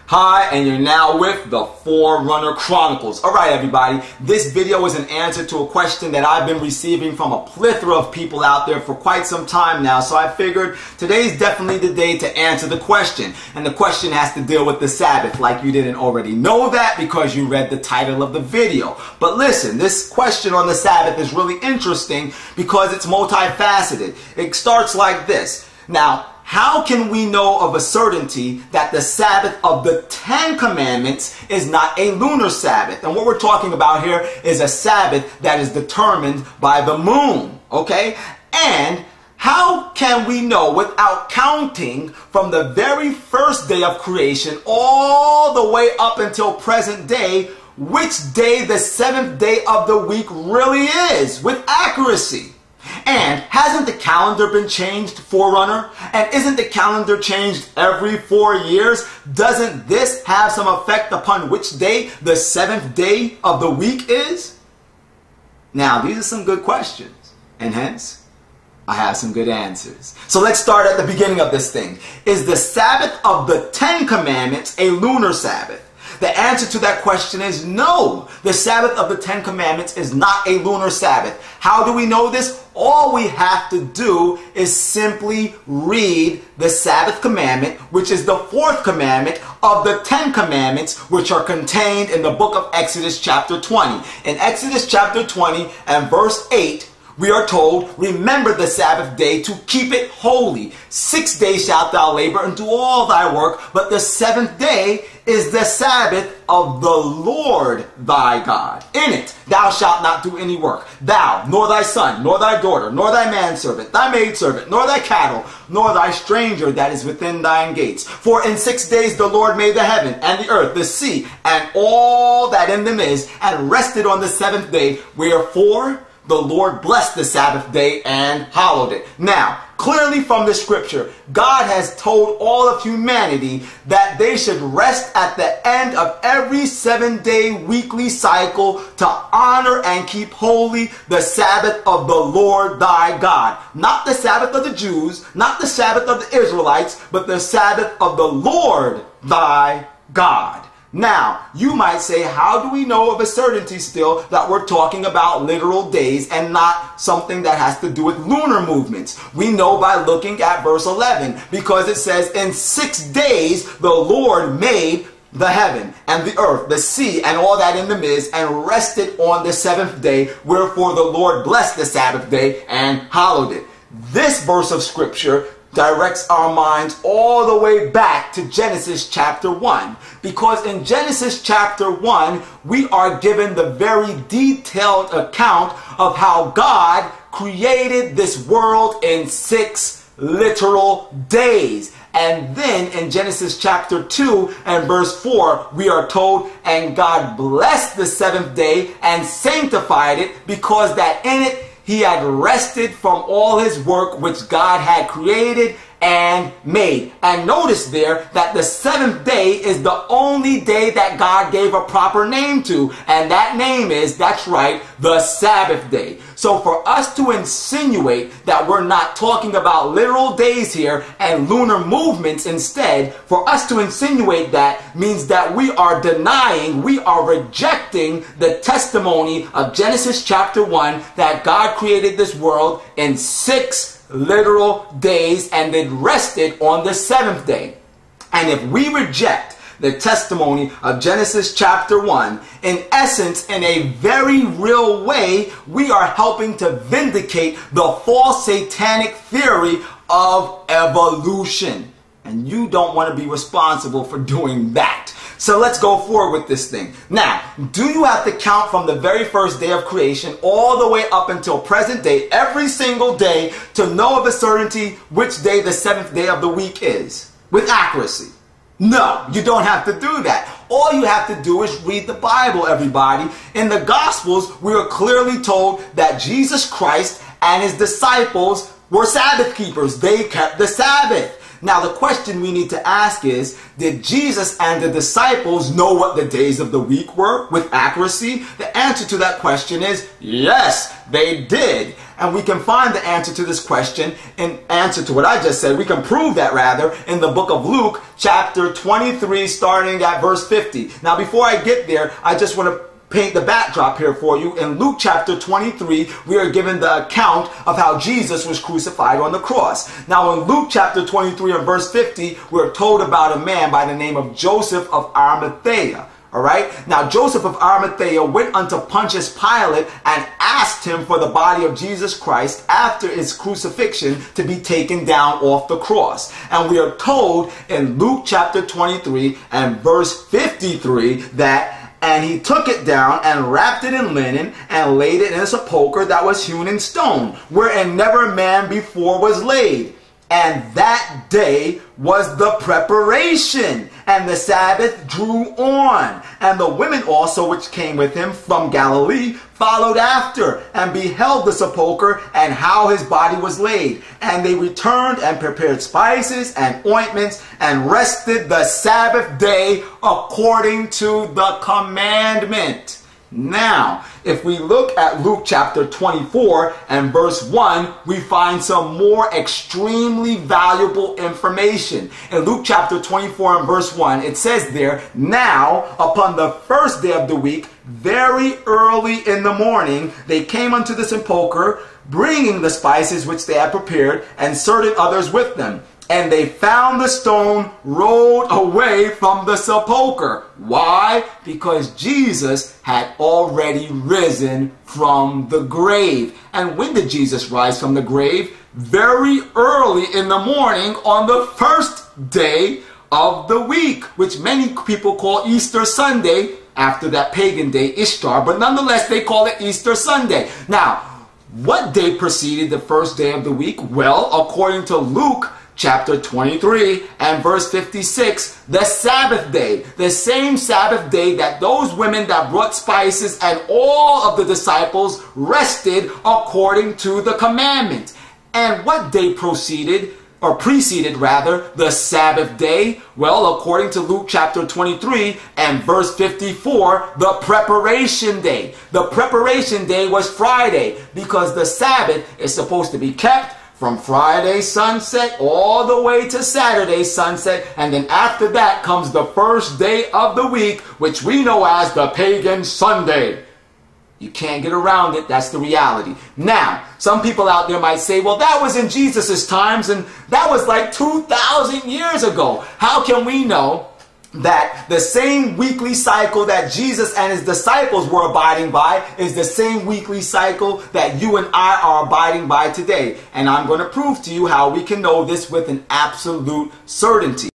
Hi, and you're now with the Forerunner Chronicles. Alright everybody, this video is an answer to a question that I've been receiving from a plethora of people out there for quite some time now, so I figured today's definitely the day to answer the question. And the question has to deal with the Sabbath, like you didn't already know that because you read the title of the video. But listen, this question on the Sabbath is really interesting because it's multifaceted. It starts like this. Now, how can we know of a certainty that the Sabbath of the 10 Commandments is not a lunar Sabbath? And what we're talking about here is a Sabbath that is determined by the moon, okay? And how can we know without counting from the very first day of creation all the way up until present day which day the seventh day of the week really is with accuracy? And hasn't the calendar been changed, Forerunner? And isn't the calendar changed every 4 years? Doesn't this have some effect upon which day the seventh day of the week is? Now, these are some good questions, and hence, I have some good answers. So let's start at the beginning of this thing. Is the Sabbath of the 10 Commandments a lunar Sabbath? The answer to that question is no. The Sabbath of the 10 Commandments is not a lunar Sabbath. How do we know this? All we have to do is simply read the Sabbath commandment, which is the fourth commandment of the 10 Commandments, which are contained in the book of Exodus chapter 20. In Exodus chapter 20 and verse 8, we are told, remember the Sabbath day to keep it holy. 6 days shalt thou labor and do all thy work, but the seventh day is the Sabbath of the Lord thy God. In it thou shalt not do any work, thou, nor thy son, nor thy daughter, nor thy manservant, thy maidservant, nor thy cattle, nor thy stranger that is within thine gates. For in 6 days the Lord made the heaven and the earth, the sea, and all that in them is, and rested on the seventh day. Wherefore the Lord blessed the Sabbath day and hallowed it. Now, clearly from the scripture, God has told all of humanity that they should rest at the end of every 7-day weekly cycle to honor and keep holy the Sabbath of the Lord thy God. Not the Sabbath of the Jews, not the Sabbath of the Israelites, but the Sabbath of the Lord thy God. Now, you might say, how do we know of a certainty still that we're talking about literal days and not something that has to do with lunar movements? We know by looking at verse 11, because it says, in 6 days the Lord made the heaven and the earth, the sea, and all that in them is, and rested on the seventh day. Wherefore the Lord blessed the Sabbath day and hallowed it. This verse of scripture directs our minds all the way back to Genesis chapter 1. Because in Genesis chapter 1, we are given the very detailed account of how God created this world in 6 literal days. And then in Genesis chapter 2 and verse 4, we are told, and God blessed the seventh day and sanctified it, because that in it he had rested from all his work which God had created and made. And notice there that the seventh day is the only day that God gave a proper name to. And that name is, that's right, the Sabbath day. So for us to insinuate that we're not talking about literal days here and lunar movements instead, for us to insinuate that means that we are denying, we are rejecting the testimony of Genesis chapter 1 that God created this world in 6 literal days and then rested on the seventh day. And if we reject the testimony of Genesis chapter 1, in essence, in a very real way, we are helping to vindicate the false satanic theory of evolution. And you don't want to be responsible for doing that. So let's go forward with this thing. Now, do you have to count from the very first day of creation all the way up until present day, every single day, to know of a certainty which day the seventh day of the week is? With accuracy. No, you don't have to do that. All you have to do is read the Bible, everybody. In the Gospels, we are clearly told that Jesus Christ and his disciples were Sabbath keepers. They kept the Sabbath. Now the question we need to ask is, did Jesus and the disciples know what the days of the week were with accuracy? The answer to that question is yes, they did. And we can find the answer to this question, in answer to what I just said. We can prove that, rather, in the book of Luke, chapter 23, starting at verse 50. Now, before I get there, I just want to paint the backdrop here for you. In Luke chapter 23, we are given the account of how Jesus was crucified on the cross. Now, in Luke chapter 23 and verse 50, we're told about a man by the name of Joseph of Arimathea. All right. Now, Joseph of Arimathea went unto Pontius Pilate and asked him for the body of Jesus Christ after his crucifixion to be taken down off the cross. And we are told in Luke chapter 23 and verse 53 that, and he took it down and wrapped it in linen and laid it in a sepulchre that was hewn in stone, wherein never man before was laid. And that day was the preparation, and the Sabbath drew on. And the women also which came with him from Galilee followed after, and beheld the sepulchre, and how his body was laid. And they returned and prepared spices and ointments, and rested the Sabbath day according to the commandment. Now, if we look at Luke chapter 24 and verse 1, we find some more extremely valuable information. In Luke chapter 24 and verse 1, it says there, "Now, upon the first day of the week, very early in the morning, they came unto the sepulchre, bringing the spices which they had prepared, and certain others with them. And they found the stone rolled away from the sepulchre." Why? Because Jesus had already risen from the grave. And when did Jesus rise from the grave? Very early in the morning on the first day of the week, which many people call Easter Sunday, after that pagan day Ishtar, but nonetheless they call it Easter Sunday. Now, what day preceded the first day of the week? Well, according to Luke chapter 23 and verse 56, the Sabbath day, the same Sabbath day that those women that brought spices and all of the disciples rested according to the commandment. And what day preceded the Sabbath day? Well, according to Luke chapter 23 and verse 54, the preparation day. The preparation day was Friday, because the Sabbath is supposed to be kept from Friday sunset all the way to Saturday sunset, and then after that comes the first day of the week, which we know as the pagan Sunday. You can't get around it. That's the reality. Now, some people out there might say, well, that was in Jesus' times, and that was like 2,000 years ago. How can we know that the same weekly cycle that Jesus and his disciples were abiding by is the same weekly cycle that you and I are abiding by today? And I'm going to prove to you how we can know this with an absolute certainty.